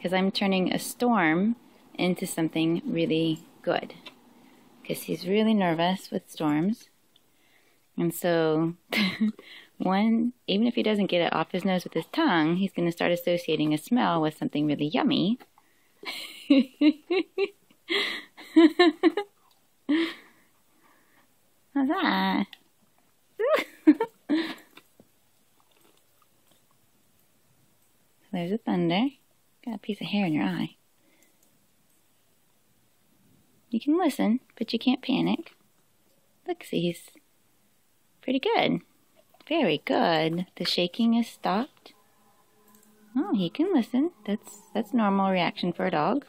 because I'm turning a storm into something really good. Because he's really nervous with storms. And so, even if he doesn't get it off his nose with his tongue, he's going to start associating a smell with something really yummy. How's that? There's a thunder. Got a piece of hair in your eye. You can listen, but you can't panic. Look, see, he's pretty good. Very good. The shaking is stopped. Oh, he can listen. That's normal reaction for a dog.